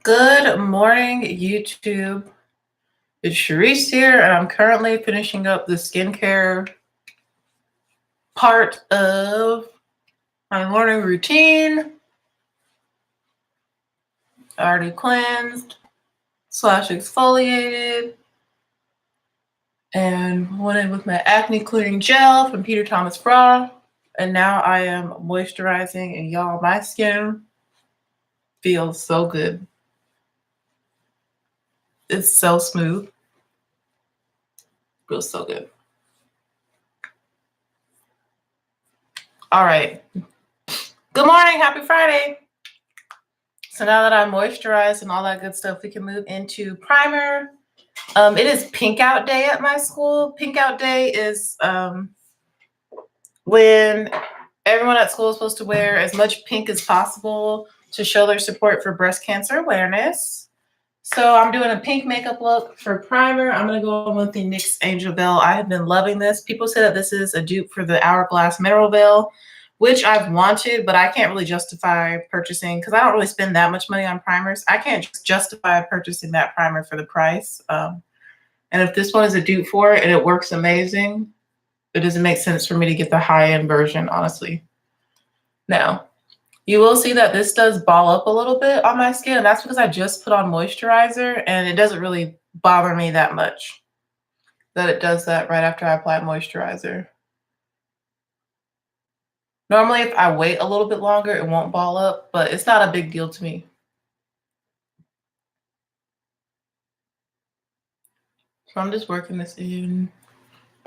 Good morning, YouTube. It's Sharice here, and I'm currently finishing up the skincare part of my morning routine. I already cleansed / exfoliated and went in with my acne clearing gel from Peter Thomas Bra. And now I am moisturizing, and y'all, my skin feels so good. It's so smooth. Feels so good. All right. Good morning. Happy Friday. So now that I'm moisturized and all that good stuff, we can move into primer. It is pink out day at my school. Pink out day is when everyone at school is supposed to wear as much pink as possible to show their support for breast cancer awareness. So I'm doing a pink makeup look for primer. I'm going to go on with the NYX Angel Veil. I have been loving this. People say that this is a dupe for the Hourglass Mineral Veil, which I've wanted, but I can't really justify purchasing because I don't really spend that much money on primers. I can't justify purchasing that primer for the price. And if this one is a dupe for it and it works amazing, it doesn't make sense for me to get the high-end version, honestly. Now, you will see that this does ball up a little bit on my skin. And that's because I just put on moisturizer and it doesn't really bother me that much that it does that right after I apply moisturizer. Normally, if I wait a little bit longer, it won't ball up, but it's not a big deal to me. So I'm just working this in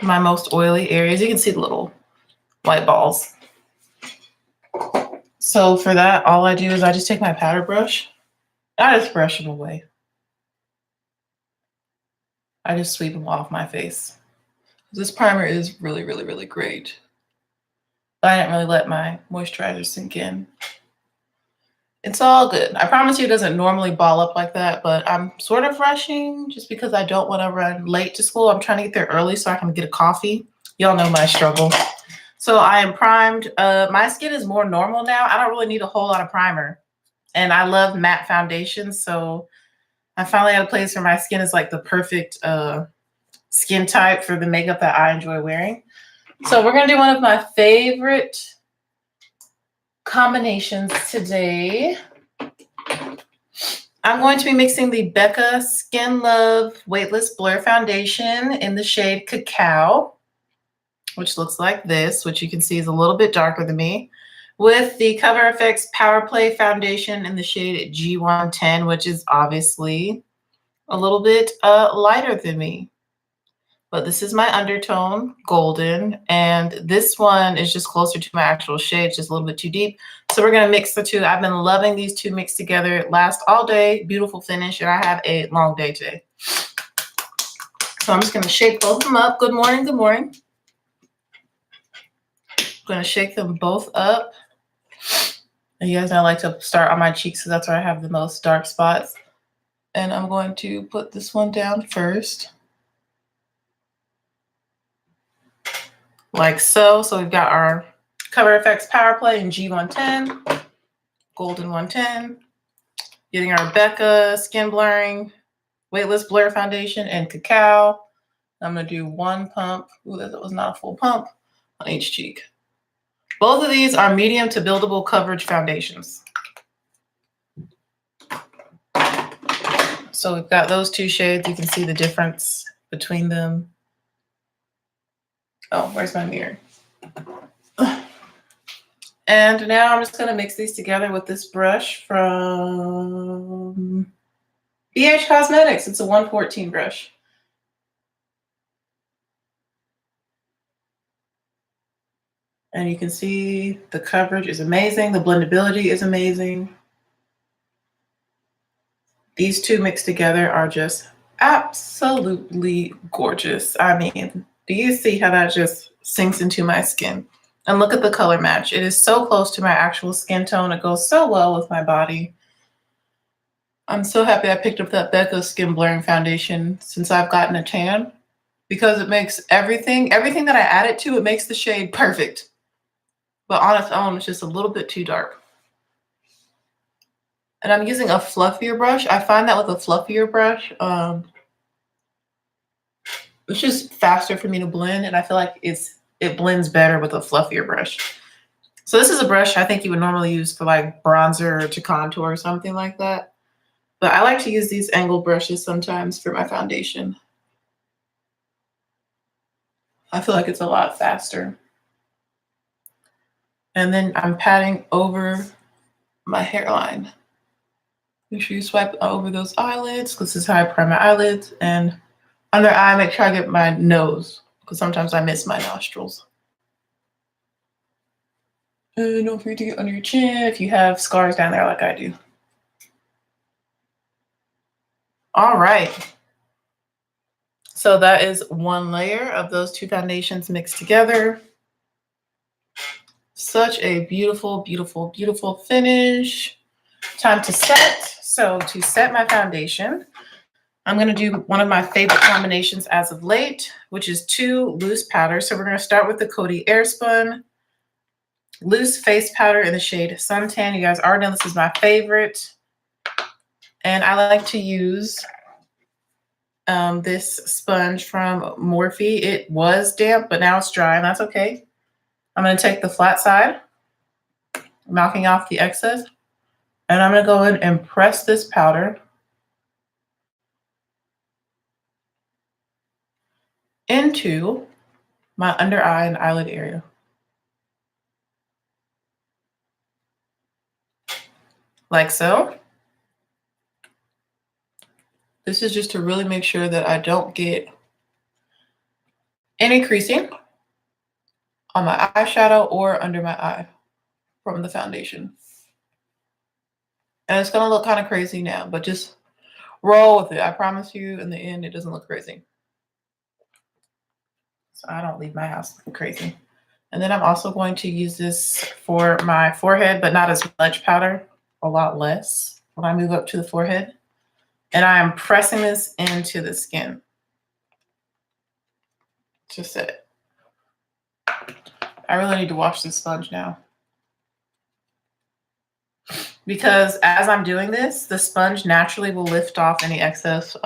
my most oily areas. You can see the little white balls. So for that, all I do is I just take my powder brush. I just brush them away. I just sweep them off my face. This primer is really, really, really great. But I didn't really let my moisturizer sink in. It's all good. I promise you it doesn't normally ball up like that, but I'm sort of rushing just because I don't want to run late to school. I'm trying to get there early so I can get a coffee. Y'all know my struggle. So I am primed. My skin is more normal now. I don't really need a whole lot of primer. And I love matte foundations, so I finally had a place where my skin is like the perfect skin type for the makeup that I enjoy wearing. So we're going to do one of my favorite combinations today. I'm going to be mixing the Becca Skin Love Weightless Blur Foundation in the shade Cacao, which looks like this, which you can see is a little bit darker than me, with the Cover FX Power Play Foundation in the shade G110, which is obviously a little bit lighter than me. But this is my undertone, golden, and this one is just closer to my actual shade, just a little bit too deep. So we're going to mix the two. I've been loving these two mixed together. It lasts all day, beautiful finish, and I have a long day today. So I'm just going to shake both of them up. Good morning, good morning. I'm going to shake them both up. And you guys know I like to start on my cheeks because that's where I have the most dark spots. And I'm going to put this one down first. Like so. So we've got our Cover FX Power Play in G110, Golden 110, getting our Becca Skin Blurring Weightless Blur Foundation and Cacao. I'm going to do one pump. Ooh, that was not a full pump on each cheek. Both of these are medium to buildable coverage foundations. So we've got those two shades. You can see the difference between them. Oh, where's my mirror? And now I'm just going to mix these together with this brush from BH Cosmetics. It's a 114 brush. And you can see the coverage is amazing. The blendability is amazing. These two mixed together are just absolutely gorgeous. I mean, do you see how that just sinks into my skin? And look at the color match. It is so close to my actual skin tone. It goes so well with my body. I'm so happy I picked up that Becca Skin Blurring Foundation since I've gotten a tan, because it makes everything that I add it to, it makes the shade perfect. But on its own, it's just a little bit too dark. And I'm using a fluffier brush. I find that with a fluffier brush, it's just faster for me to blend, and I feel like it blends better with a fluffier brush. So this is a brush I think you would normally use for like bronzer or to contour or something like that. But I like to use these angled brushes sometimes for my foundation. I feel like it's a lot faster. And then I'm patting over my hairline. Make sure you swipe over those eyelids because this is how I prime my eyelids. And under eye, make sure I get my nose because sometimes I miss my nostrils. And don't forget to get under your chin if you have scars down there like I do. All right. So that is one layer of those two foundations mixed together. Such a beautiful, beautiful, beautiful finish. Time to set. So to set my foundation, I'm going to do one of my favorite combinations as of late, which is 2 loose powders. So we're going to start with the Coty Airspun loose face powder in the shade Suntan. You guys already know this is my favorite. And I like to use this sponge from Morphe. It was damp, but now it's dry, and that's okay. I'm going to take the flat side, knocking off the excess, and I'm going to go in and press this powder into my under eye and eyelid area. Like so. This is just to really make sure that I don't get any creasing on my eyeshadow or under my eye from the foundation. And it's going to look kind of crazy now, but just roll with it. I promise you, in the end, it doesn't look crazy. So I don't leave my house looking crazy. And then I'm also going to use this for my forehead, but not as much powder, a lot less when I move up to the forehead. And I am pressing this into the skin to set it. I really need to wash this sponge now. Because as I'm doing this, the sponge naturally will lift off any excess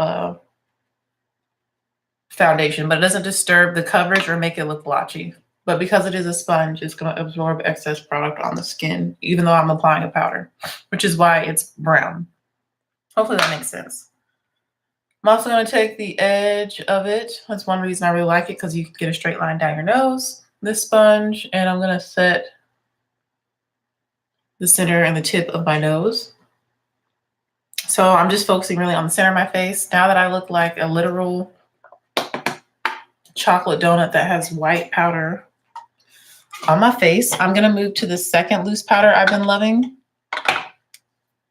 foundation, but it doesn't disturb the coverage or make it look blotchy. But because it is a sponge, it's going to absorb excess product on the skin, even though I'm applying a powder, which is why it's brown. Hopefully that makes sense. I'm also going to take the edge of it. That's one reason I really like it, because you can get a straight line down your nose, this sponge, and I'm going to set the center and the tip of my nose. So I'm just focusing really on the center of my face. Now that I look like a literal chocolate donut that has white powder on my face, I'm going to move to the second loose powder I've been loving.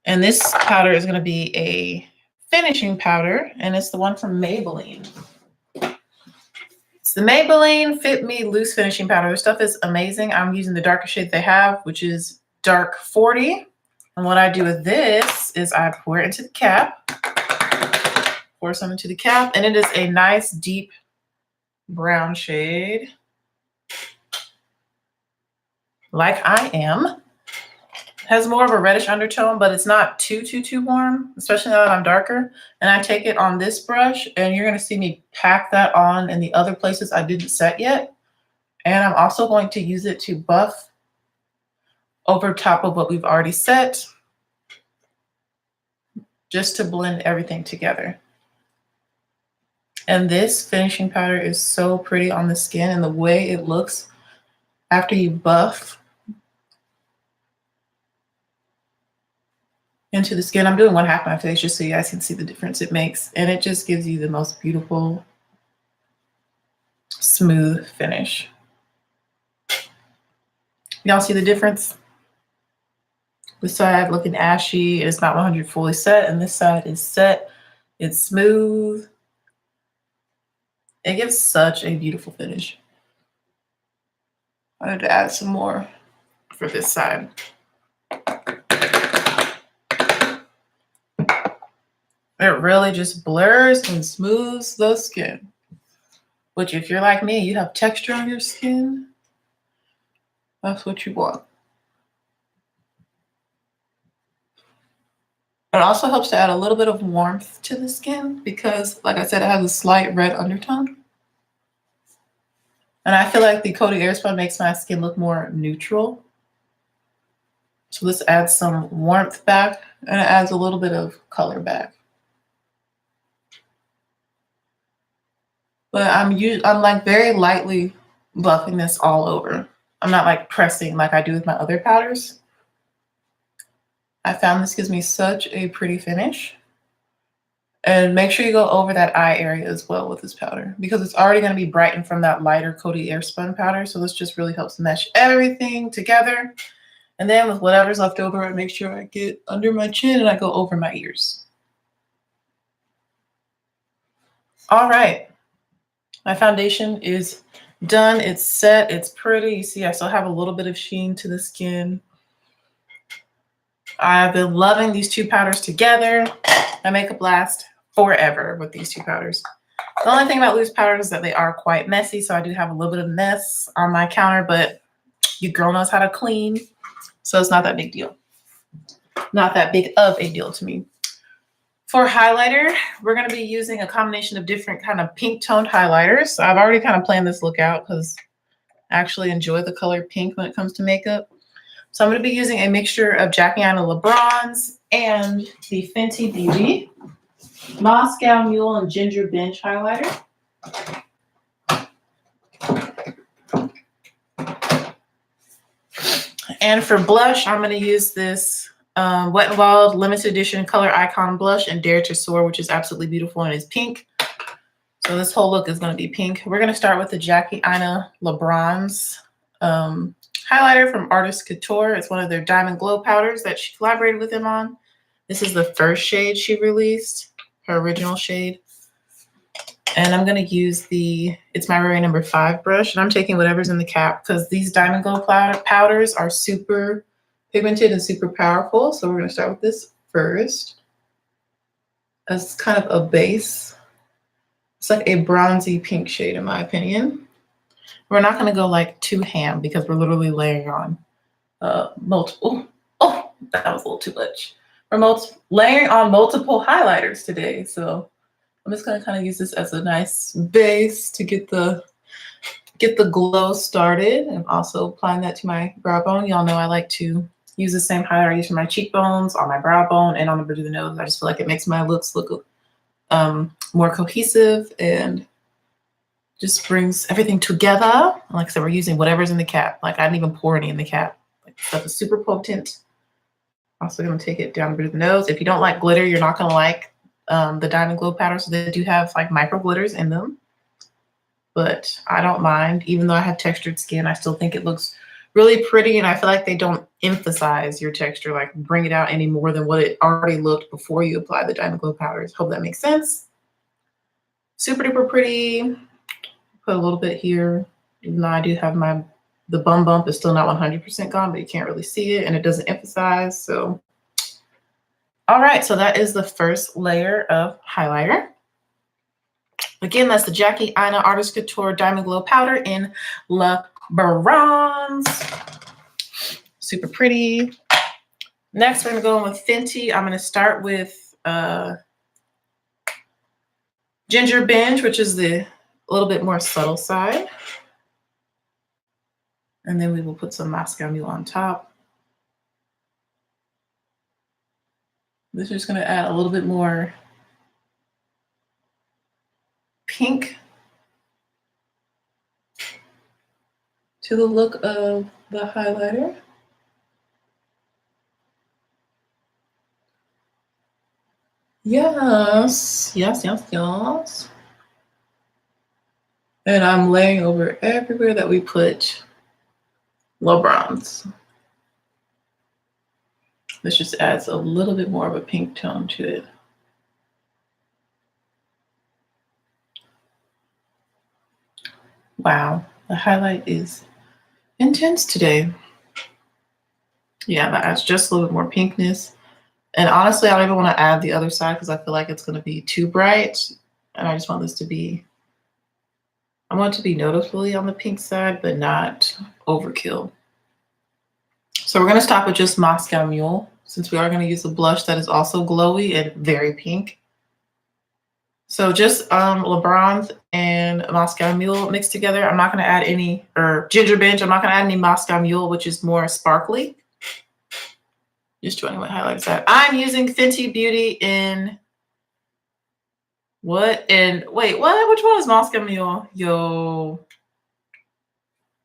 And this powder is going to be a finishing powder, and it's the one from Maybelline. It's the Maybelline Fit Me Loose Finishing Powder. Their stuff is amazing. I'm using the darkest shade they have, which is dark 40. And what I do with this is I pour it into the cap, pour some into the cap, and it is a nice deep brown shade, like I am. Has more of a reddish undertone, but it's not too warm, especially now that I'm darker. And I take it on this brush, and you're going to see me pack that on in the other places I didn't set yet. And I'm also going to use it to buff over top of what we've already set, just to blend everything together. And this finishing powder is so pretty on the skin, and the way it looks after you buff into the skin. I'm doing one half my face just so you guys can see the difference it makes. And it just gives you the most beautiful, smooth finish. Y'all see the difference? This side looking ashy, it's not 100 fully set, and this side is set. It's smooth. It gives such a beautiful finish. I had to add some more for this side. It really just blurs and smooths the skin. Which, if you're like me, you have texture on your skin, that's what you want. It also helps to add a little bit of warmth to the skin because, like I said, it has a slight red undertone. And I feel like the coated airspun makes my skin look more neutral. So this adds some warmth back and it adds a little bit of color back. But I'm like very lightly buffing this all over. I'm not like pressing like I do with my other powders. I found this gives me such a pretty finish. And make sure you go over that eye area as well with this powder because it's already going to be brightened from that lighter coated airspun powder. So this just really helps mesh everything together. And then with whatever's left over, I make sure I get under my chin and I go over my ears. All right. My foundation is done. It's set. It's pretty. You see, I still have a little bit of sheen to the skin. I've been loving these two powders together. My makeup lasts forever with these two powders. The only thing about loose powders is that they are quite messy. So I do have a little bit of mess on my counter, but your girl knows how to clean. So it's not that big deal. Not that big of a deal to me. For highlighter, we're going to be using a combination of different kind of pink toned highlighters. So I've already kind of planned this look out because I actually enjoy the color pink when it comes to makeup. So I'm going to be using a mixture of Jackie Aina LeBron's and the Fenty Beauty Moscow Mule and Ginger Bench highlighter. And for blush, I'm going to use this Wet n Wild limited edition color icon blush and Dare to Soar, which is absolutely beautiful and is pink. So this whole look is going to be pink. We're going to start with the Jackie Aina LeBron's highlighter from Artist Couture. It's one of their Diamond Glow powders that she collaborated with him on. This is the first shade she released, her original shade. And I'm going to use It's My Rare number 5 brush. And I'm taking whatever's in the cap because these Diamond Glow powders are super pigmented and super powerful. So we're going to start with this first as kind of a base. It's like a bronzy pink shade in my opinion. We're not going to go like too ham because we're literally layering on multiple. Oh, that was a little too much. We're layering on multiple highlighters today. So I'm just going to kind of use this as a nice base to get the glow started. I'm also applying that to my brow bone. Y'all know I like to use the same highlighter I use for my cheekbones, on my brow bone, and on the bridge of the nose. I just feel like it makes my looks look more cohesive and just brings everything together. Like I said, we're using whatever's in the cap. Like I didn't even pour any in the cap. Like stuff is super potent. Also going to take it down the bridge of the nose. If you don't like glitter, you're not going to like the Diamond Glow powder. So they do have like micro glitters in them. But I don't mind. Even though I have textured skin, I still think it looks really pretty. And I feel like they don't emphasize your texture, like bring it out any more than what it already looked before you apply the Diamond Glow powders. Hope that makes sense. Super duper pretty. Put a little bit here. Even though I do have the bum bump is still not 100% gone, but you can't really see it and it doesn't emphasize. So, all right. So that is the first layer of highlighter. Again, that's the Jackie Aina Artist Couture Diamond Glow Powder in Le Bronze. Super pretty. Next, we're going to go in with Fenty. I'm going to start with Ginger Binge, which is the a little bit more subtle side. And then we will put some Moscow Mule on top. This is just going to add a little bit more pink to the look of the highlighter. Yes, yes, yes, yes. And I'm laying over everywhere that we put low bronze. This just adds a little bit more of a pink tone to it. Wow, the highlight is intense today. Yeah, that adds just a little bit more pinkness. And honestly, I don't even want to add the other side because I feel like it's going to be too bright. And I just want this to be, I want it to be noticeably on the pink side, but not overkill. So we're going to stop with just Moscow Mule. since we are going to use a blush that is also glowy and very pink. So just LeBron's and Moscow Mule mixed together. I'm not going to add any, or Ginger Binge. I'm not going to add any Moscow Mule, which is more sparkly. Just showing what highlights that. I'm using Fenty Beauty in what? And wait, what? Which one is Moscow Mule? Yo.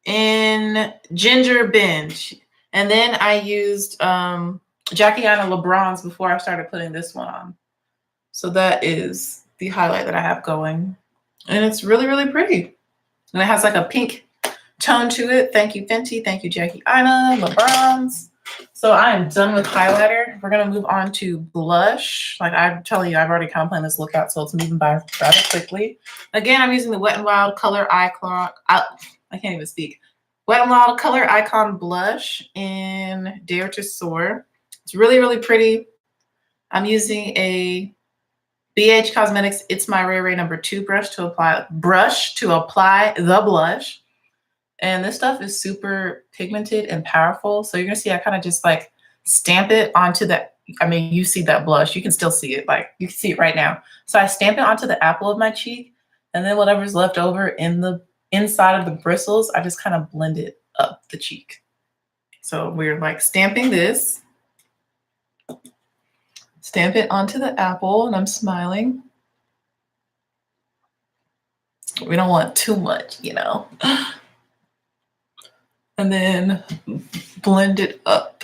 In Ginger Binge. And then I used Jackie Aina LeBron's before I started putting this one on. So that is the highlight that I have going. And it's really, really pretty. And it has like a pink tone to it. Thank you, Fenty. Thank you, Jackie Aina LeBron's. So I am done with highlighter. We're going to move on to blush. Like I'm telling you, I've already kind of planned this look out, so it's moving by rather quickly. Again, I'm using the Wet n Wild Color Icon. I can't even speak. Wet n Wild Color Icon Blush in Dare to Soar. It's really, really pretty. I'm using a BH Cosmetics It's My Ray Ray number 2 brush to apply the blush. And this stuff is super pigmented and powerful. So you're gonna see I kind of just like stamp it onto that. I mean, you see that blush. You can still see it. Like you can see it right now. So I stamp it onto the apple of my cheek, and then whatever's left over in the inside of the bristles, I just kind of blend it up the cheek. So we're like stamping this. Stamp it onto the apple, and I'm smiling. We don't want too much, you know. And then blend it up.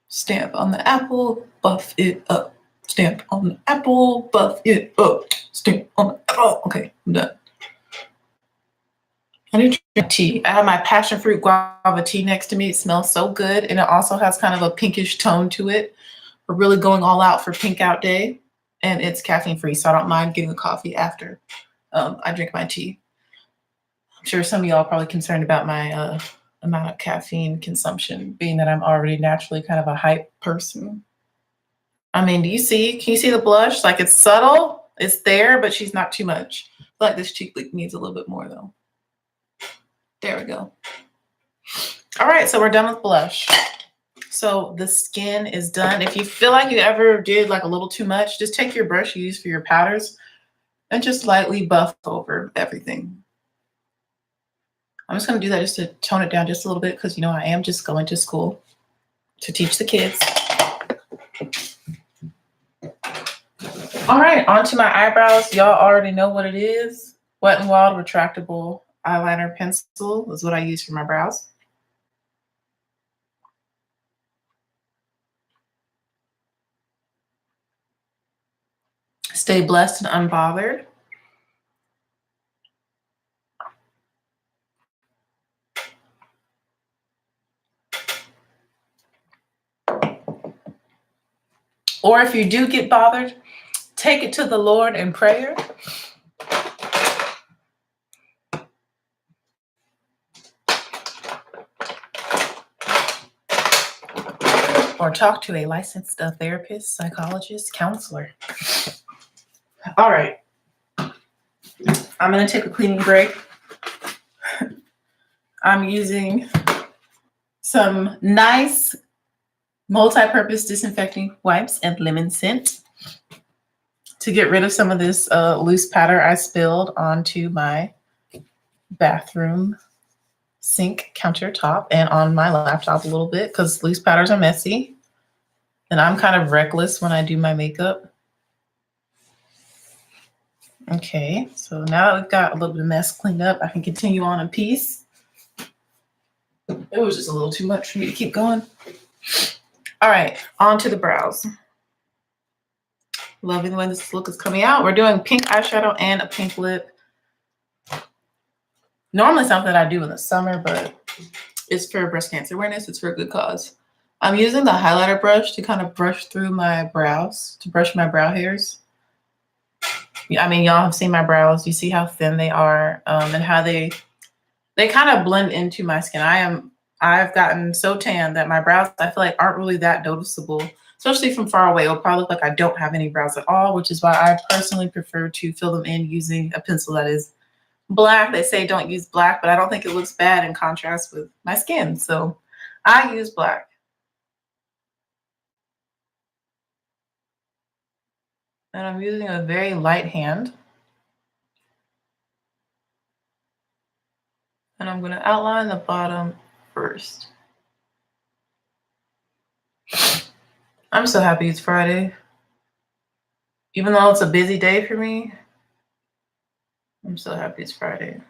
Stamp on the apple, buff it up. Stamp on the apple, buff it up. Stamp on the apple. Okay, I'm done. I need to drink tea. I have my passion fruit guava tea next to me. It smells so good, and it also has kind of a pinkish tone to it. We're really going all out for Pink Out Day, and it's caffeine free, so I don't mind getting a coffee after I drink my tea. I'm sure some of y'all are probably concerned about my amount of caffeine consumption, being that I'm already naturally kind of a hype person. I mean, can you see the blush? Like it's subtle, it's there, but she's not too much. I feel like this cheek needs a little bit more though. There we go. All right, so we're done with blush. So the skin is done. If you feel like you ever did like a little too much, just take your brush you use for your powders and just lightly buff over everything. I'm just going to do that just to tone it down just a little bit because, you know, I am just going to school to teach the kids. All right, on to my eyebrows. Y'all already know what it is. Wet n Wild Retractable Eyeliner Pencil is what I use for my brows. Stay blessed and unbothered. Or if you do get bothered, take it to the Lord in prayer. Or talk to a licensed therapist, psychologist, counselor. All right. I'm going to take a cleaning break. I'm using some nice multi-purpose disinfecting wipes and lemon scent to get rid of some of this loose powder I spilled onto my bathroom sink countertop and on my laptop a little bit because loose powders are messy and I'm kind of reckless when I do my makeup. Okay, so now that we've got a little bit of mess cleaned up, I can continue on in peace. It was just a little too much for me to keep going. All right, on to the brows. Loving the way this look is coming out. We're doing pink eyeshadow and a pink lip. Normally something that I do in the summer, but it's for breast cancer awareness. It's for a good cause. I'm using the highlighter brush to kind of brush through my brows, to brush my brow hairs. I mean, y'all have seen my brows. You see how thin they are and how they kind of blend into my skin. I've gotten so tan that my brows, I feel like, aren't really that noticeable, especially from far away. It'll probably look like I don't have any brows at all, which is why I personally prefer to fill them in using a pencil that is black. They say don't use black, but I don't think it looks bad in contrast with my skin. So I use black. And I'm using a very light hand. And I'm going to outline the bottom first. I'm so happy it's Friday. Even though it's a busy day for me, I'm so happy it's Friday.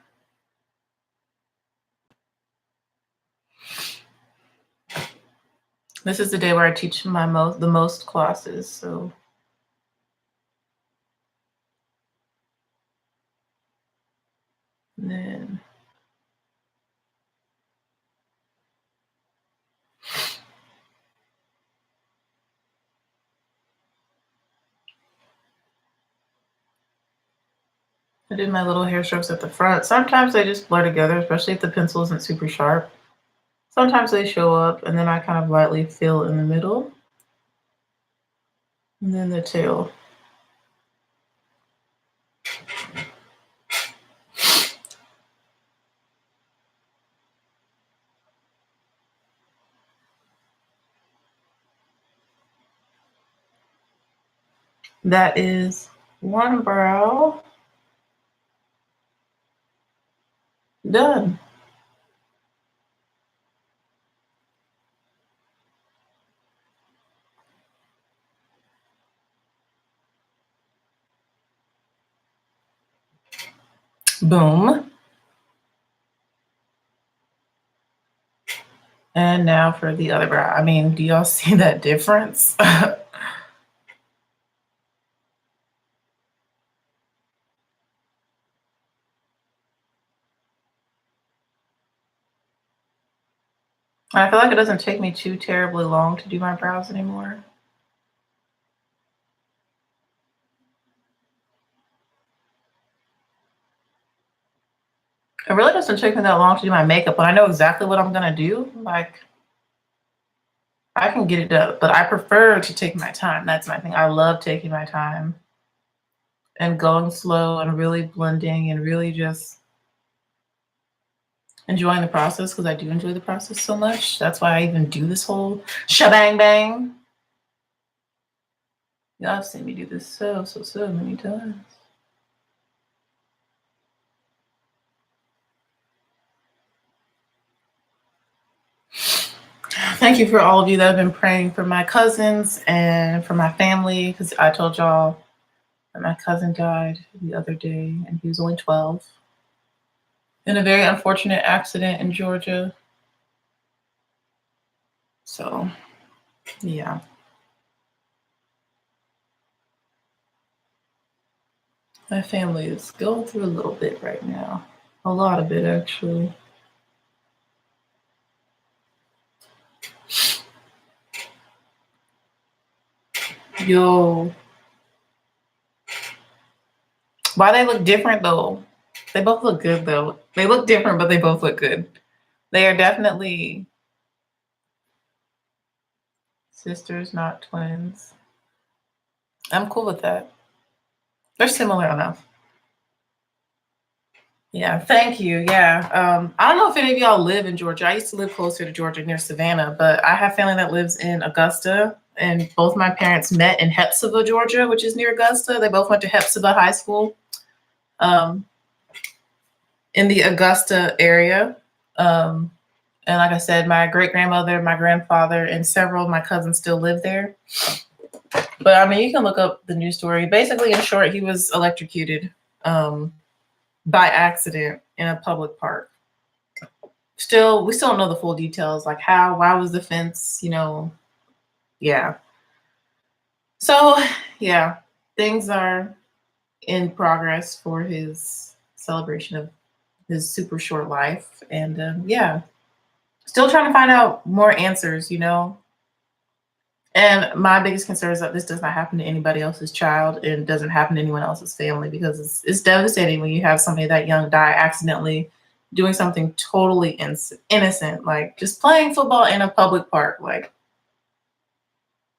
This is the day where I teach the most classes, so then I did my little hair strokes at the front. Sometimes they just blur together, especially if the pencil isn't super sharp. Sometimes they show up, and then I kind of lightly fill in the middle. And then the tail. That is one brow done. Boom. And now for the other brow. I mean, do y'all see that difference? I feel like it doesn't take me too terribly long to do my brows anymore. It really doesn't take me that long to do my makeup, but I know exactly what I'm gonna do. Like, I can get it done, but I prefer to take my time. That's my thing. I love taking my time and going slow and really blending and really just enjoying the process, because I do enjoy the process so much. That's why I even do this whole shabang bang. Y'all have seen me do this so many times. Thank you for all of you that have been praying for my cousins and for my family, because I told y'all that my cousin died the other day and he was only 12 in a very unfortunate accident in Georgia. So, yeah. My family is going through a little bit right now. A lot of it, actually. Yo. Why they look different, though? They both look good, though. They look different, but they both look good. They are definitely sisters, not twins. I'm cool with that. They're similar enough. Yeah, thank you. Yeah. I don't know if any of y'all live in Georgia. I used to live closer to Georgia near Savannah, but I have family that lives in Augusta, and both my parents met in Hepzibah, Georgia, which is near Augusta. They both went to Hepzibah High School in the Augusta area. And like I said, my great-grandmother, my grandfather, and several of my cousins still live there. But I mean, you can look up the news story. Basically, in short, he was electrocuted by accident in a public park. We still don't know the full details, like how, why was the fence, yeah. So, yeah, things are in progress for his celebration of his super short life. And yeah, still trying to find out more answers, And my biggest concern is that this does not happen to anybody else's child and doesn't happen to anyone else's family, because it's devastating when you have somebody that young die accidentally doing something totally innocent, like just playing football in a public park, like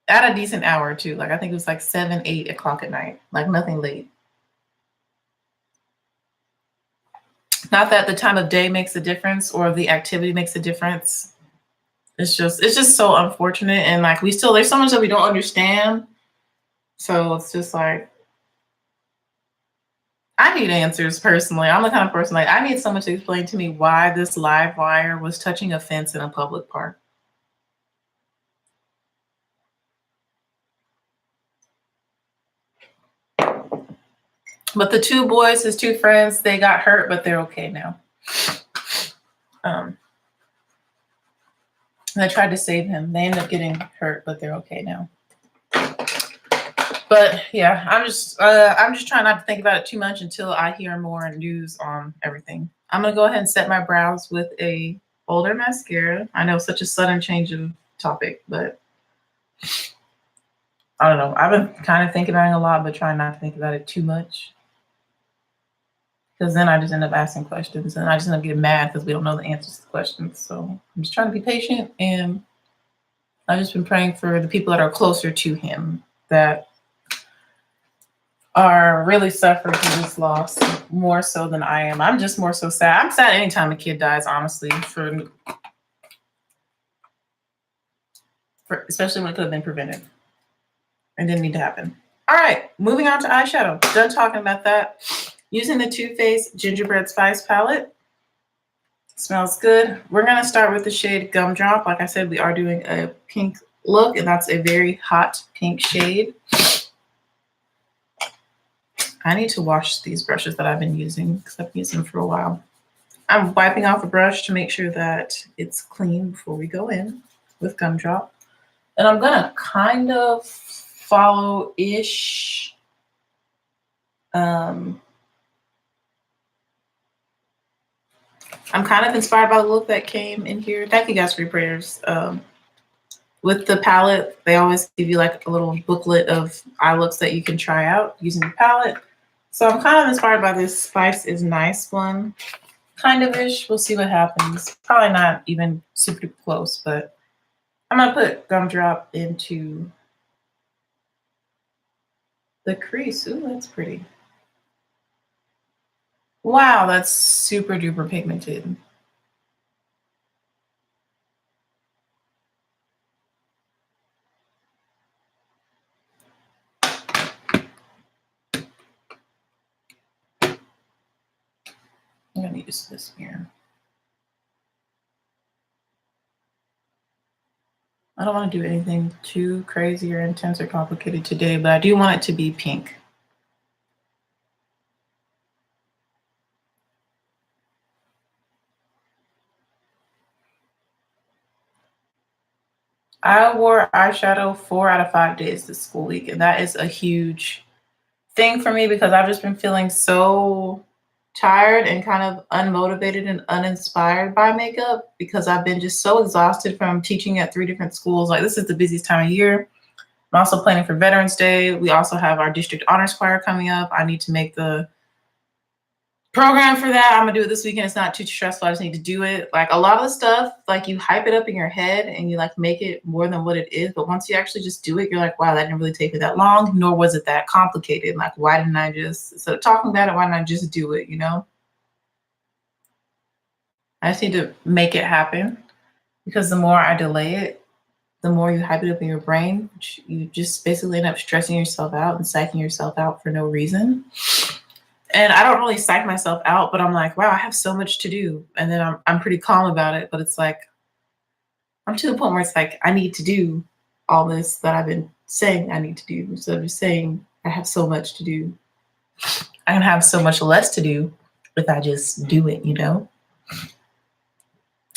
at a decent hour too. Like I think it was like 7, 8 o'clock at night, like nothing late. Not that the time of day makes a difference or the activity makes a difference. It's just so unfortunate, and like there's so much that we don't understand. So it's just like, I need answers personally. I'm the kind of person like I need someone to explain to me why this live wire was touching a fence in a public park. But the two boys, his two friends, they got hurt, but they're okay now. I tried to save him. They ended up getting hurt, but they're okay now. But yeah, I'm just trying not to think about it too much until I hear more news on everything. I'm gonna go ahead and set my brows with a older mascara. I know such a sudden change of topic, but I don't know. I've been kind of thinking about it a lot, but trying not to think about it too much. Because then I just end up asking questions and I just end up getting mad because we don't know the answers to the questions. So I'm just trying to be patient, and I've just been praying for the people that are closer to him that are really suffering from this loss more so than I am. I'm just more so sad. I'm sad anytime a kid dies, honestly, for especially when it could have been prevented. It didn't need to happen. All right, moving on to eyeshadow. Done talking about that. Using the Too Faced Gingerbread Spice palette. Smells good. We're going to start with the shade Gumdrop. Like I said, we are doing a pink look, and that's a very hot pink shade. I need to wash these brushes that I've been using because I've used them for a while. I'm wiping off a brush to make sure that it's clean before we go in with Gumdrop. And I'm going to kind of follow-ish I'm kind of inspired by the look that came in here. Thank you guys for your prayers. With the palette, they always give you like a little booklet of eye looks that you can try out using the palette. So I'm kind of inspired by this Spice is Nice one. Kind of ish. We'll see what happens. Probably not even super close, but I'm going to put Gumdrop into the crease. Ooh, that's pretty. Wow, that's super duper pigmented. I'm going to use this mirror. I don't want to do anything too crazy or intense or complicated today, but I do want it to be pink. I wore eyeshadow 4 out of 5 days this school week, and that is a huge thing for me because I've just been feeling so tired and kind of unmotivated and uninspired by makeup because I've been just so exhausted from teaching at 3 different schools. Like, this is the busiest time of year. I'm also planning for Veterans Day. We also have our district honors choir coming up. I need to make the program for that. I'm gonna do it this weekend. It's not too stressful. I just need to do it. Like, a lot of the stuff, like, you hype it up in your head and you like make it more than what it is. But once you actually just do it, you're like, wow, that didn't really take me that long, nor was it that complicated. Like, why didn't I just, instead of talking about it, why didn't I just do it, you know? I just need to make it happen because the more I delay it, the more you hype it up in your brain, you just basically end up stressing yourself out and psyching yourself out for no reason. And I don't really psych myself out, but I'm like, wow, I have so much to do. And then I'm pretty calm about it, but it's like, I'm to the point where it's like, I need to do all this that I've been saying I need to do. Instead of just saying I have so much to do. I can have so much less to do if I just do it, you know?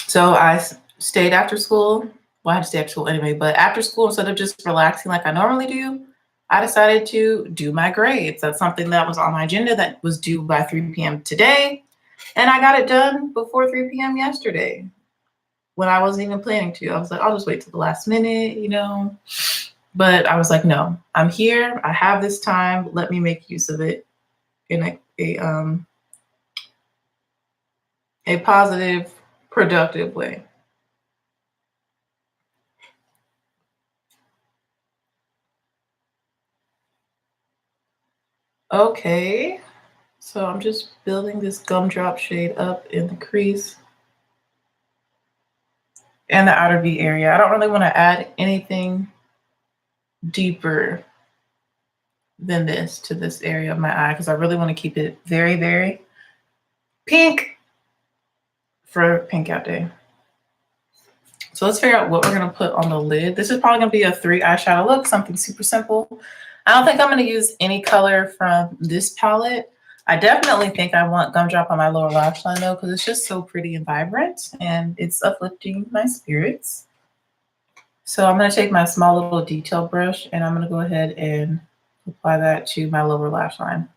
So I stayed after school. Well, I had to stay after school anyway, but after school, instead of just relaxing like I normally do, I decided to do my grades. That's something that was on my agenda that was due by 3 p.m. today. And I got it done before 3 p.m. yesterday when I wasn't even planning to. I was like, I'll just wait till the last minute, you know? But I was like, no, I'm here. I have this time. Let me make use of it in a positive, productive way. Okay. So I'm just building this Gumdrop shade up in the crease and the outer V area. I don't really want to add anything deeper than this to this area of my eye because I really want to keep it very, very pink for Pink Out Day. So let's figure out what we're going to put on the lid. This is probably going to be a 3 eyeshadow look, something super simple. I don't think I'm going to use any color from this palette. I definitely think I want Gumdrop on my lower lash line though, because it's just so pretty and vibrant and it's uplifting my spirits. So I'm going to take my small little detail brush and I'm going to go ahead and apply that to my lower lash line.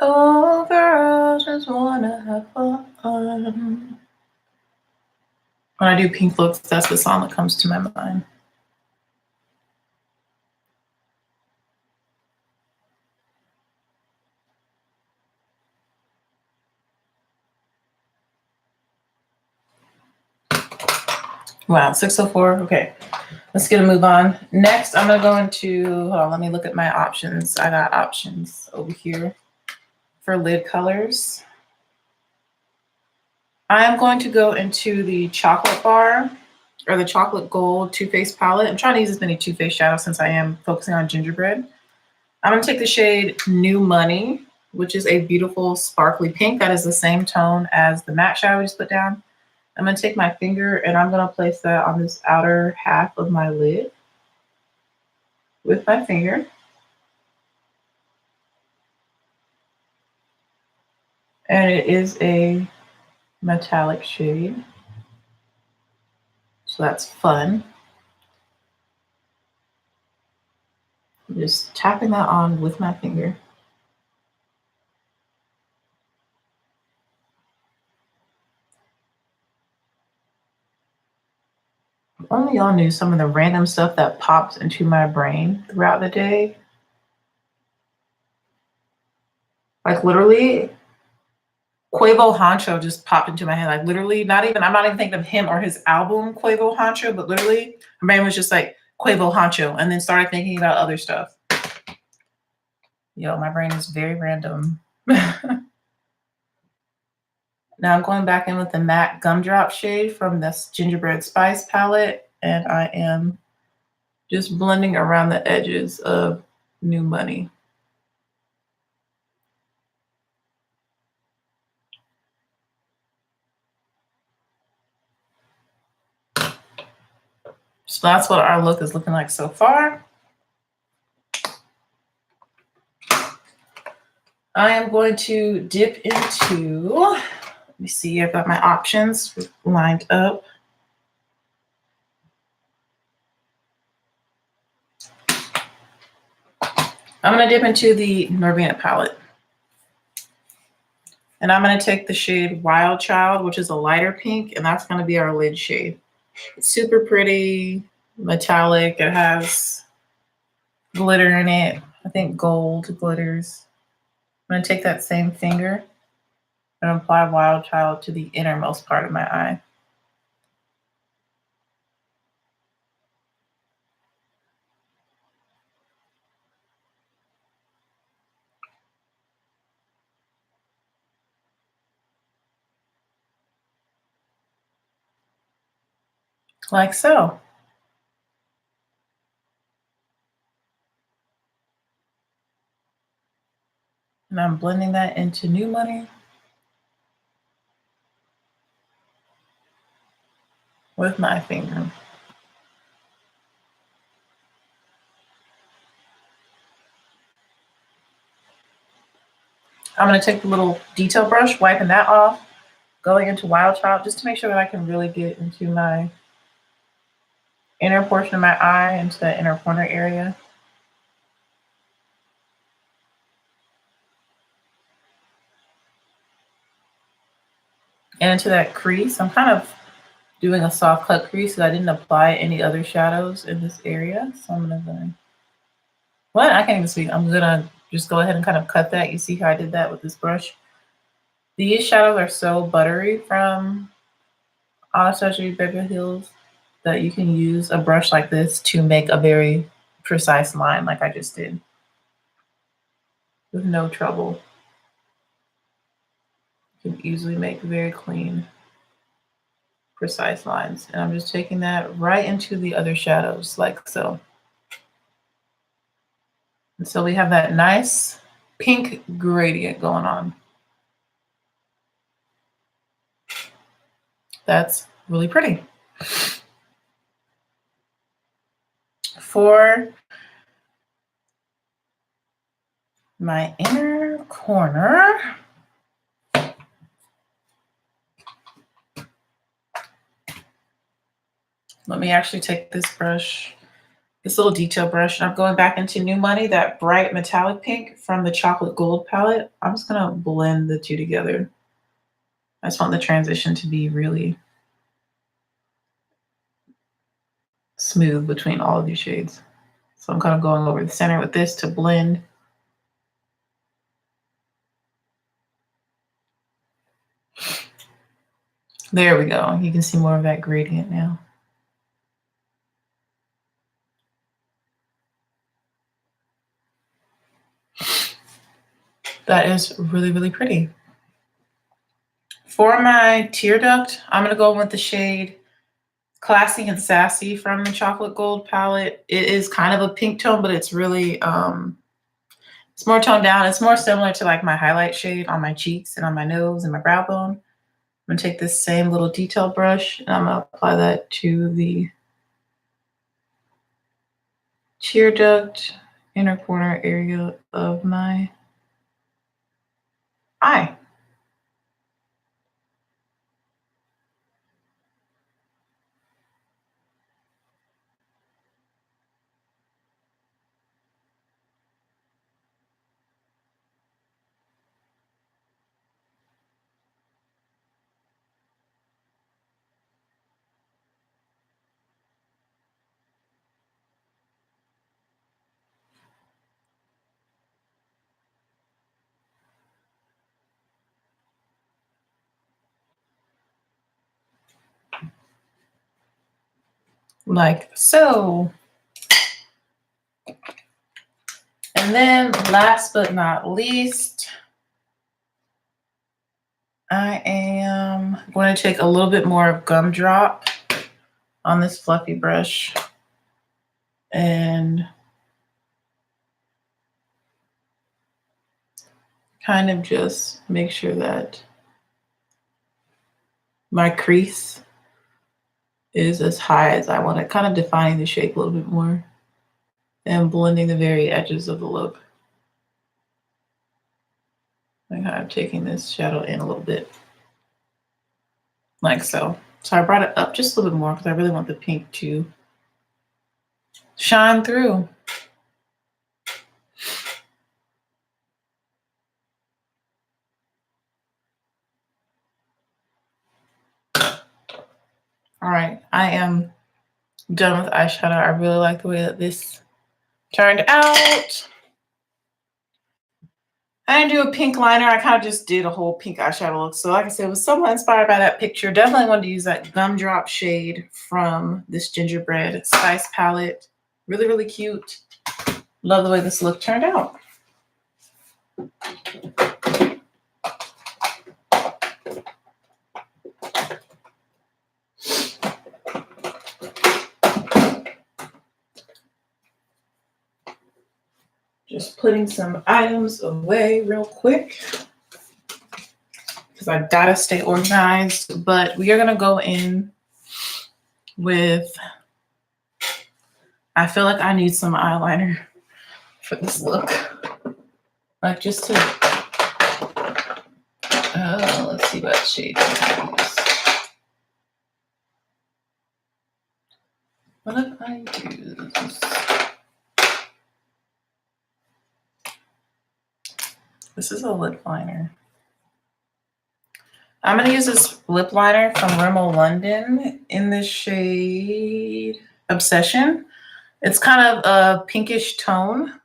Oh, girls just wanna have fun. When I do pink looks, that's the song that comes to my mind. Wow, 6:04. Okay, let's get a move on. Next, I'm gonna go into, hold on, let me look at my options. I got options over here for lid colors. I am going to go into the chocolate bar or the chocolate gold Too Faced palette. I'm trying to use as many Too Faced shadows since I am focusing on gingerbread. I'm gonna take the shade New Money, which is a beautiful sparkly pink. That is the same tone as the matte shadow we just put down. I'm gonna take my finger and I'm gonna place that on this outer half of my lid with my finger. And it is a metallic shade. So that's fun. I'm just tapping that on with my finger. If only y'all knew some of the random stuff that pops into my brain throughout the day. Like literally, Quavo Honcho just popped into my head. Like literally, I'm not even thinking of him or his album Quavo Honcho, but literally, my brain was just like Quavo Honcho, and then started thinking about other stuff. Yo, my brain is very random. Now I'm going back in with the matte Gumdrop shade from this Gingerbread Spice palette, and I am just blending around the edges of New Money. So that's what our look is looking like so far. I am going to dip into, let me see, I've got my options lined up. I'm going to dip into the Norvina palette. And I'm going to take the shade Wild Child, which is a lighter pink, and that's going to be our lid shade. It's super pretty, metallic. It has glitter in it. I think gold glitters. I'm going to take that same finger and apply Wild Child to the innermost part of my eye. Like so. And I'm blending that into New Money with my finger. I'm going to take the little detail brush, wiping that off, going into Wild Child just to make sure that I can really get into my inner portion of my eye, into that inner corner area. And into that crease. I'm kind of doing a soft cut crease because I didn't apply any other shadows in this area. So I'm gonna what? I can't even speak. I'm gonna just go ahead and kind of cut that. You see how I did that with this brush? These shadows are so buttery from Anastasia Beverly Hills that you can use a brush like this to make a very precise line like I just did with no trouble. You can easily make very clean, precise lines. And I'm just taking that right into the other shadows like so. And so we have that nice pink gradient going on. That's really pretty. For my inner corner, let me actually take this brush, this little detail brush, and I'm going back into New Money, that bright metallic pink from the chocolate gold palette. I'm just gonna blend the two together. I just want the transition to be really smooth between all of these shades. So I'm kind of going over the center with this to blend. There we go. You can see more of that gradient now. That is really, really pretty. For my tear duct, I'm going to go with the shade Classy and Sassy from the chocolate gold palette. It is kind of a pink tone, but it's really, it's more toned down. It's more similar to like my highlight shade on my cheeks and on my nose and my brow bone. I'm going to take this same little detail brush and I'm going to apply that to the tear duct inner corner area of my eye. Like so. And then last but not least, I am going to take a little bit more of Gumdrop on this fluffy brush and kind of just make sure that my crease is as high as I want it, kind of defining the shape a little bit more and blending the very edges of the look. I'm kind of taking this shadow in a little bit, like so. So I brought it up just a little bit more because I really want the pink to shine through. All right, I am done with eyeshadow. I really like the way that this turned out. I didn't do a pink liner. I kind of just did a whole pink eyeshadow look. So like I said, it was somewhat inspired by that picture. Definitely wanted to use that Gumdrop shade from this Gingerbread Spice palette. Really, really cute. Love the way this look turned out. Just putting some items away real quick because I gotta stay organized. But we are gonna go in with, I feel like I need some eyeliner for this look. Like just to, let's see what shade I use. What if I use? This is a lip liner. I'm going to use this lip liner from Rimmel London in the shade Obsession. It's kind of a pinkish tone.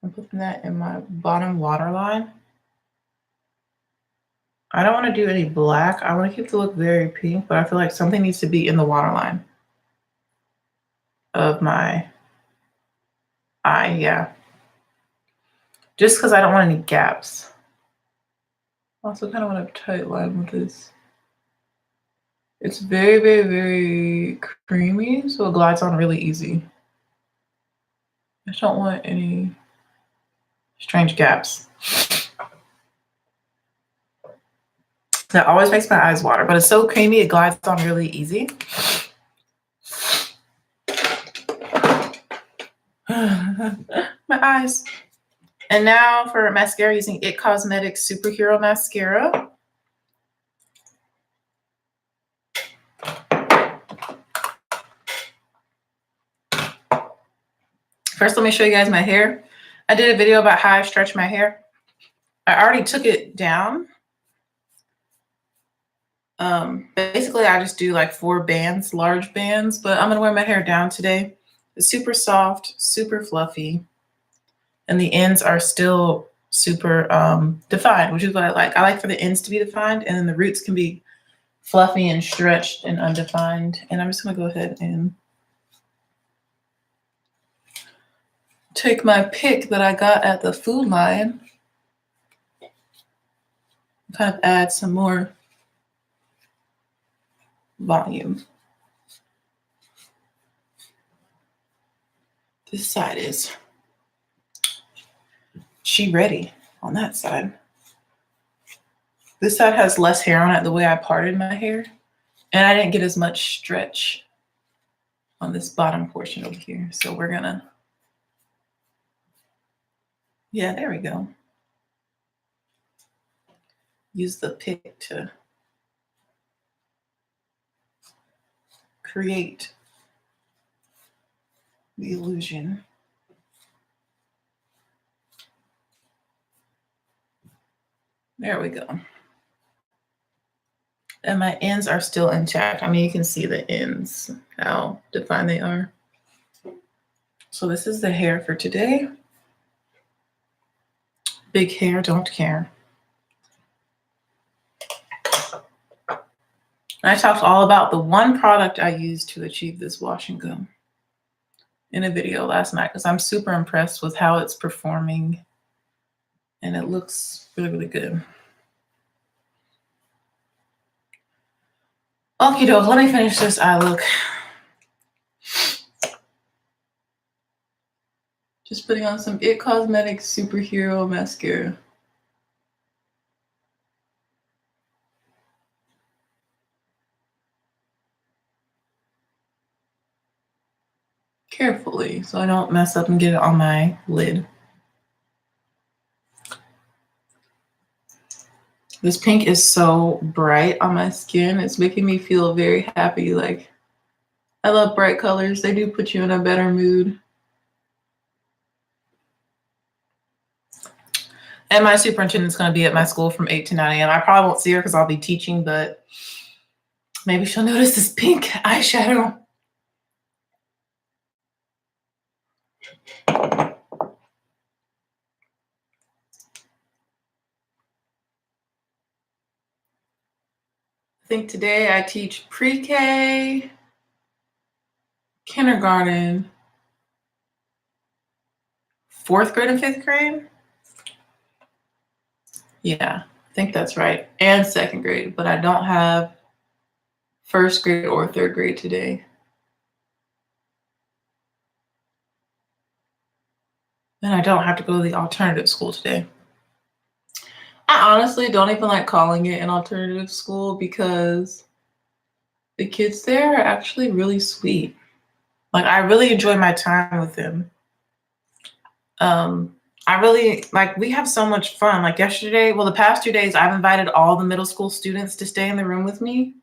I'm putting that in my bottom waterline. I don't want to do any black. I want to keep the look very pink, but I feel like something needs to be in the waterline of my eye, yeah. Just because I don't want any gaps. Also kind of want a tight line with this. It's very, very, very creamy, so it glides on really easy. I just don't want any strange gaps. That always makes my eyes water, but it's so creamy, it glides on really easy. My eyes. And now for mascara, using It Cosmetics Superhero Mascara. First, let me show you guys my hair. I did a video about how I stretch my hair. I already took it down. Basically, I just do like 4 bands, large bands, but I'm gonna wear my hair down today. It's super soft, super fluffy, and the ends are still super defined, which is what I like. I like for the ends to be defined, and then the roots can be fluffy and stretched and undefined. And I'm just gonna go ahead and take my pick that I got at the Food Lion, kind of add some more volume. This side is she ready on that side. This side has less hair on it the way I parted my hair, and I didn't get as much stretch on this bottom portion over here. So we're gonna, yeah, there we go. Use the pick to create the illusion. There we go. And my ends are still intact. I mean, you can see the ends, how defined they are. So this is the hair for today. Big hair, don't care. I talked all about the one product I used to achieve this wash and go in a video last night, because I'm super impressed with how it's performing, and it looks really, really good. Okie doke, let me finish this eye look. Just putting on some It Cosmetics Superhero Mascara. Carefully, so I don't mess up and get it on my lid. This pink is so bright on my skin. It's making me feel very happy. Like, I love bright colors. They do put you in a better mood. And my superintendent's going to be at my school from 8 to 9 a.m. I probably won't see her because I'll be teaching, but maybe she'll notice this pink eyeshadow. I think today I teach pre-K, kindergarten, 4th grade and 5th grade. Yeah, I think that's right. And 2nd grade, but I don't have 1st grade or 3rd grade today. And I don't have to go to the alternative school today. I honestly don't even like calling it an alternative school because the kids there are actually really sweet. Like, I really enjoy my time with them. I really, like, we have so much fun. Like yesterday, well, the past 2 days, I've invited all the middle school students to stay in the room with me,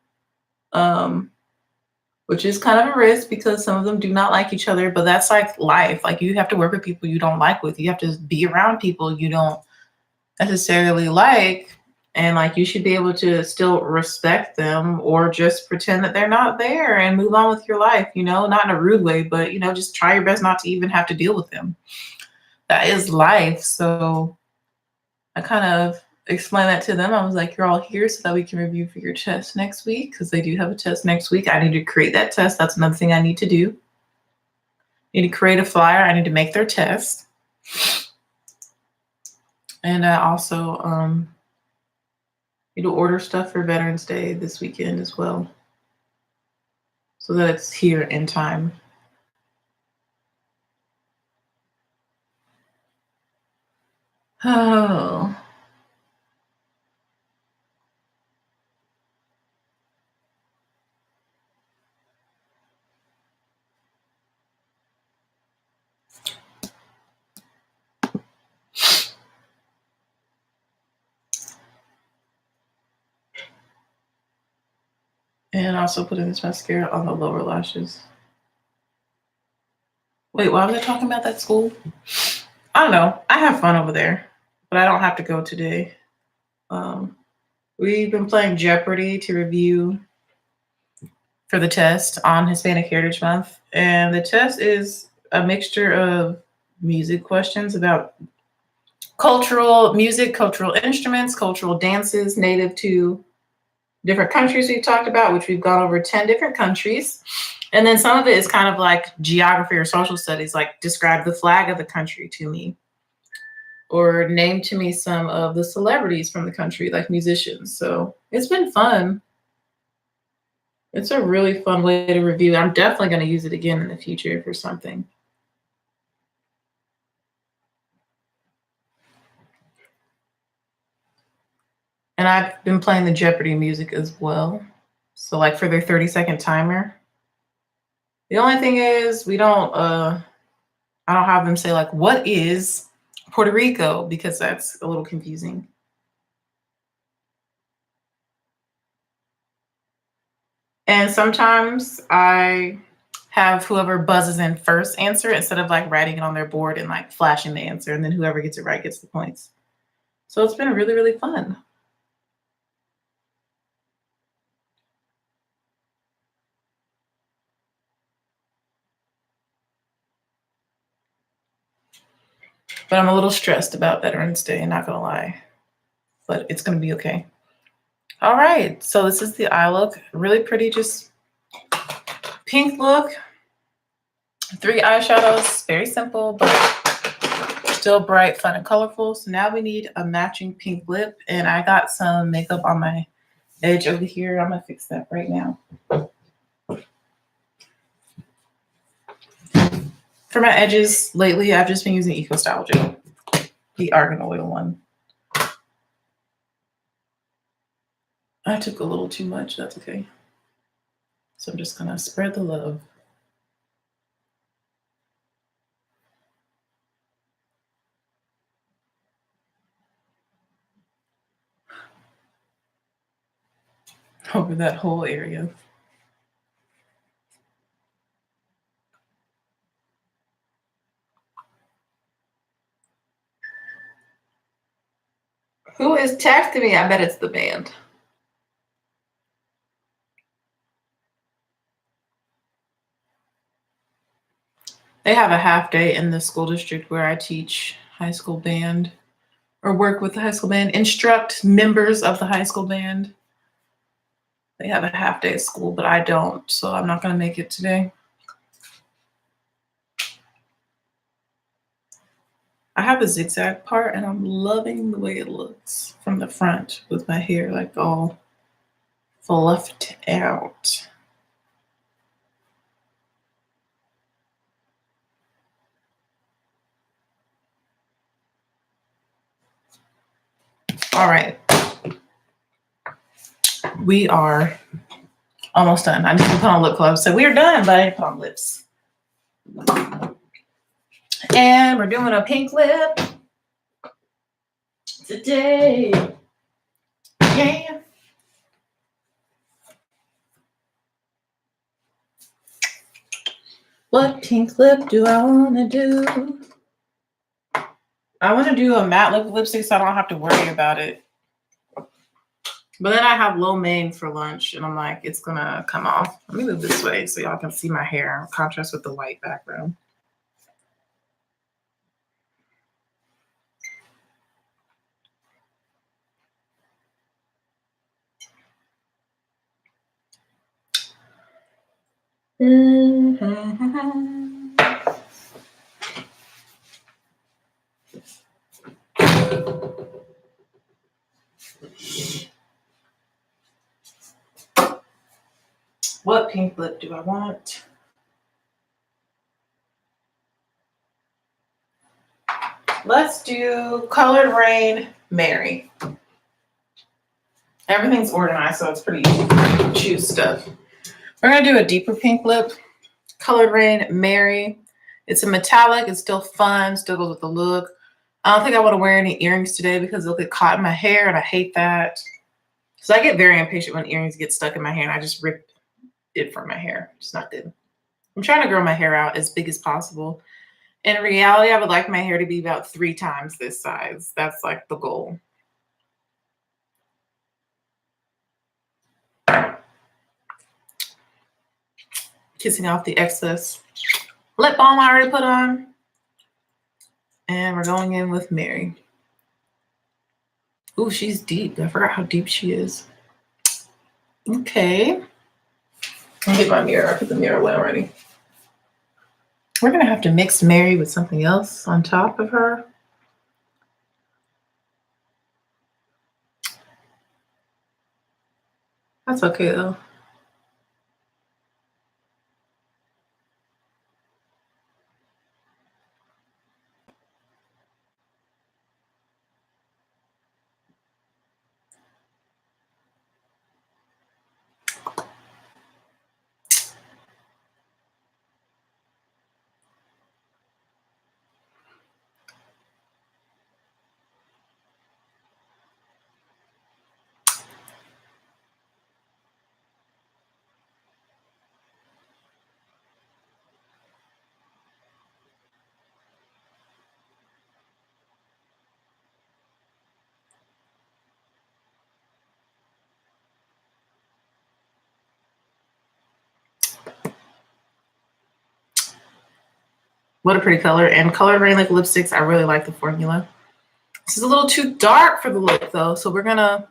which is kind of a risk because some of them do not like each other, but that's like life. Like, you have to work with people you don't like with. You have to be around people you don't necessarily like, and like you should be able to still respect them or just pretend that they're not there and move on with your life, not in a rude way, but just try your best not to even have to deal with them. That is life. So I kind of explained that to them. I was like, you're all here so that we can review for your test next week, because they do have a test next week. I need to create that test. That's another thing I need to do. I need to create a flyer. I need to make their test. And I also need to order stuff for Veterans Day this weekend as well, so that it's here in time. Oh. And also putting this mascara on the lower lashes. Wait, why was I talking about that school? I don't know. I have fun over there, but I don't have to go today. We've been playing Jeopardy to review for the test on Hispanic Heritage Month. And the test is a mixture of music questions about cultural music, cultural instruments, cultural dances native to different countries we've talked about, which we've gone over 10 different countries. And then some of it is kind of like geography or social studies, like describe the flag of the country to me, or name to me some of the celebrities from the country, like musicians. So it's been fun. It's a really fun way to review. I'm definitely going to use it again in the future for something. And I've been playing the Jeopardy music as well. So like for their 30-second timer. The only thing is I don't have them say like, what is Puerto Rico? Because that's a little confusing. And sometimes I have whoever buzzes in first answer instead of like writing it on their board and like flashing the answer, and then whoever gets it right gets the points. So it's been really, really fun. But I'm a little stressed about Veterans Day, not gonna lie. But it's gonna be okay. All right, so this is the eye look. Really pretty, just pink look. 3 eyeshadows, very simple, but still bright, fun, and colorful. So now we need a matching pink lip, and I got some makeup on my edge over here. I'm gonna fix that right now. For my edges lately, I've just been using Eco Style Gel, the argan oil one. I took a little too much, that's okay. So I'm just gonna spread the love. Over that whole area. Who is texting me? I bet it's the band. They have a half day in the school district where I teach high school band, or work with the high school band, instruct members of the high school band. They have a half day of school, but I don't, so I'm not gonna make it today. I have a zigzag part and I'm loving the way it looks from the front with my hair like all fluffed out. All right. We are almost done. I need to put on lip gloss. So we're done, but I didn't put on lips. And we're doing a pink lip today. Yeah. What pink lip do I want to do? I want to do a matte lipstick so I don't have to worry about it. But then I have lo mein for lunch, and I'm like, it's gonna come off. Let me move this way so y'all can see my hair, contrast with the white background. What pink lip do I want? Let's do Colored Rain Mary. Everything's organized, so it's pretty easy to choose stuff. We're gonna do a deeper pink lip. Colored Rain Mary. It's a metallic. It's still fun. Still goes with the look. I don't think I want to wear any earrings today because they'll get caught in my hair, and I hate that. So I get very impatient when earrings get stuck in my hair, and I just rip it from my hair. It's not good. I'm trying to grow my hair out as big as possible. In reality, I would like my hair to be about 3 times this size. That's like the goal. Kissing off the excess lip balm I already put on. And we're going in with Mary. Ooh, she's deep. I forgot how deep she is. Okay. I'll get my mirror. I put the mirror away already. We're going to have to mix Mary with something else on top of her. That's okay, though. What a pretty color. And Colored Rain like lipsticks, I really like the formula. This is a little too dark for the look, though. So we're going to,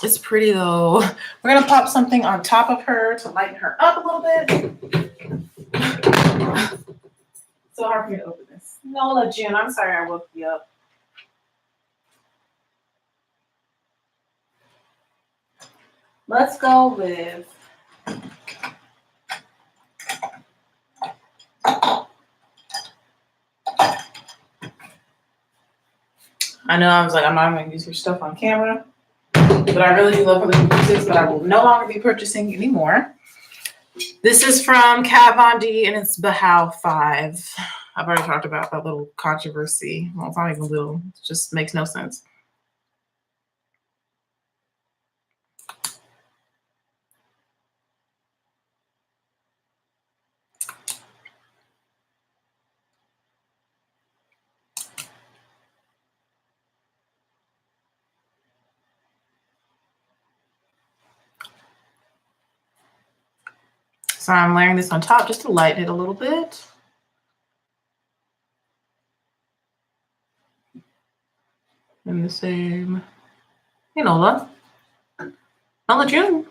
it's pretty, though. We're going to pop something on top of her to lighten her up a little bit. So hard for me to open this. Nola, June, I'm sorry I woke you up. Let's go with I know I was like, I'm not going to use your stuff on camera, but I really do love her lipsticks, but I will no longer be purchasing anymore. This is from Kat Von D, and it's Bahau 5. I've already talked about that little controversy. Well, it's not even little. It just makes no sense. So I'm layering this on top just to lighten it a little bit. And the same, hey Nola. Nola June.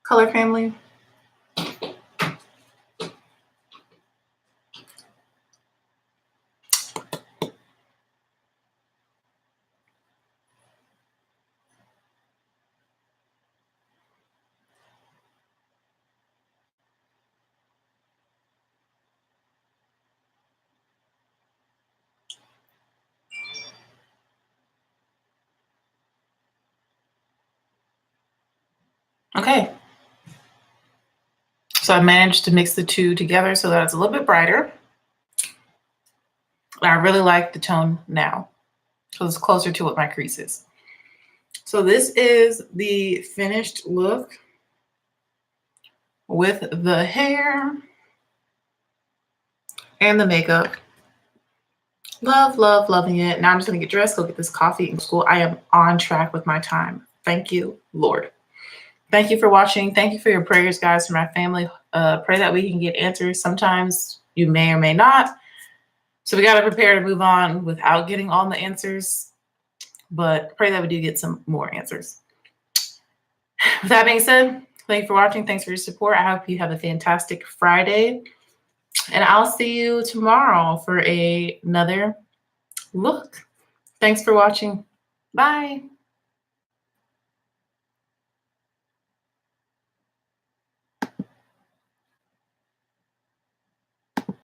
Color family. Okay. So I managed to mix the two together so that it's a little bit brighter. I really like the tone now. So it's closer to what my crease is. So this is the finished look with the hair and the makeup. Loving it. Now I'm just gonna get dressed, go get this coffee in school. I am on track with my time. Thank you, Lord. Thank you for watching. Thank you for your prayers, guys, for my family. Pray that we can get answers. Sometimes you may or may not. So we got to prepare to move on without getting all the answers. But pray that we do get some more answers. With that being said, thank you for watching. Thanks for your support. I hope you have a fantastic Friday. And I'll see you tomorrow for another look. Thanks for watching. Bye.